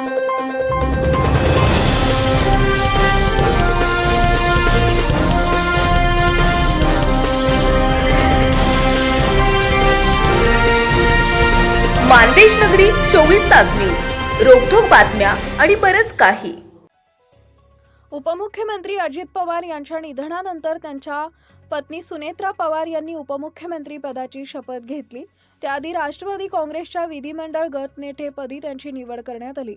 मानदेश नगरी 24 तास न्यूज, रोखोक बातम्या आणि बरच काही. उपमुख्यमंत्री अजित पवार यांच्या निधनानंतर त्यांच्या पत्नी सुनेत्रा पवार यांनी उपमुख्यमंत्री पदाची शपथ घेतली. त्याआधी राष्ट्रवादी काँग्रेसच्या विधिमंडळ गटनेतेपदी त्यांची निवड करण्यात आली.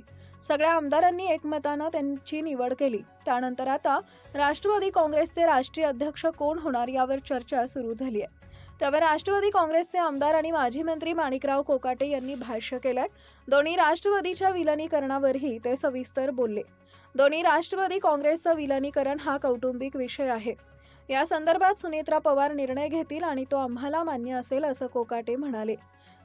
सगळ्या आमदारांनी एकमतानं त्यांची निवड केली. त्यानंतर आता राष्ट्रवादी काँग्रेसचे राष्ट्रीय अध्यक्ष कोण होणार यावर चर्चा सुरू झाली आहे. त्यावर राष्ट्रवादी काँग्रेसचे आमदार आणि माजी मंत्री माणिकराव कोकाटे यांनी भाष्य केलंय. दोन्ही राष्ट्रवादीच्या विलिनीकरणावरही ते सविस्तर बोलले. दोन्ही राष्ट्रवादी काँग्रेसचं विलिनीकरण हा कौटुंबिक विषय आहे. या संदर्भात सुनेत्रा पवार निर्णय घेतील आणि तो आम्हाला मान्य असेल असं कोकाटे म्हणाले.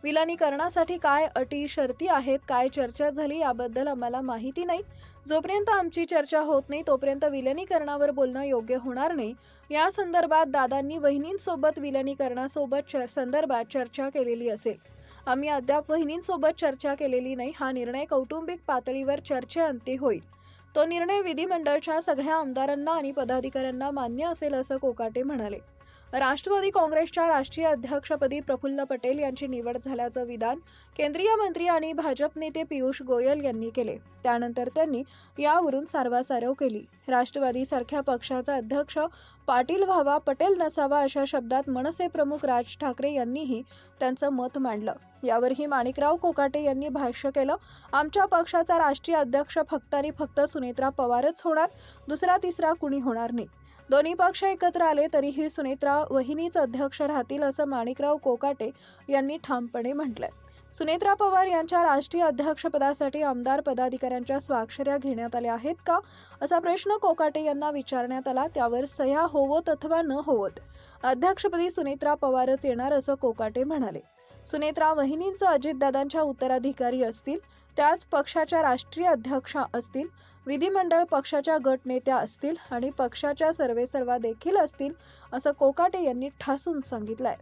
विलिनीकरणासाठी काय अटी शर्ती आहेत, काय चर्चा झाली याबद्दल आम्हाला माहिती नाही. जोपर्यंत आमची चर्चा होत नाही तोपर्यंत विलिनीकरणावर बोलणं योग्य होणार नाही. या संदर्भात दादांनी वहिनींसोबत विलिनीकरणासोबत संदर्भात चर्चा केलेली असेल. आम्ही अद्याप वहिनींसोबत चर्चा केलेली नाही. हा निर्णय कौटुंबिक पातळीवर चर्चेअंती होईल. तो निर्णय विधिमंडळाच्या सगळ्या आमदारांना आणि पदाधिकाऱ्यांना मान्य असेल असं कोकाटे म्हणाले. राष्ट्रवादी काँग्रेसच्या राष्ट्रीय अध्यक्षपदी प्रफुल्ल पटेल यांची निवड झाल्याचं विधान केंद्रीय मंत्री आणि भाजप नेते पियुष गोयल यांनी केले. त्यानंतर त्यांनी यावरून सारवासारव केली. राष्ट्रवादीसारख्या पक्षाचा अध्यक्ष पाटील व्हावा, पटेल नसावा अशा शब्दात मनसे प्रमुख राज ठाकरे यांनीही त्यांचं मत मांडलं. यावरही माणिकराव कोकाटे यांनी भाष्य केलं. आमच्या पक्षाचा राष्ट्रीय अध्यक्ष फक्त आणि फक्त सुनेत्रा पवारच होणार, दुसरा तिसरा कुणी होणार नाही. दोन्ही पक्ष एकत्र आले तरीही सुनेत्रा वहिनीच अध्यक्ष राहतील असं माणिकराव कोकाटे यांनी ठामपणे म्हटलंय. सुनेत्रा पवार यांच्या राष्ट्रीय अध्यक्षपदासाठी आमदार पदाधिकाऱ्यांच्या स्वाक्षऱ्या घेण्यात आल्या आहेत का असा प्रश्न कोकाटे यांना विचारण्यात आला. त्यावर सह्या होवोत अथवा न होवोत अध्यक्षपदी सुनेत्रा पवारच येणार असं कोकाटे म्हणाले. सुनेत्रा वहिनींचं अजितदादांच्या उत्तराधिकारी असतील, त्याच पक्षाच्या राष्ट्रीय अध्यक्ष असतील, विधिमंडळ पक्षाच्या गटनेत्या असतील आणि पक्षाच्या सर्वेसर्वा देखील असतील असं कोकाटे यांनी ठासून सांगितलंय.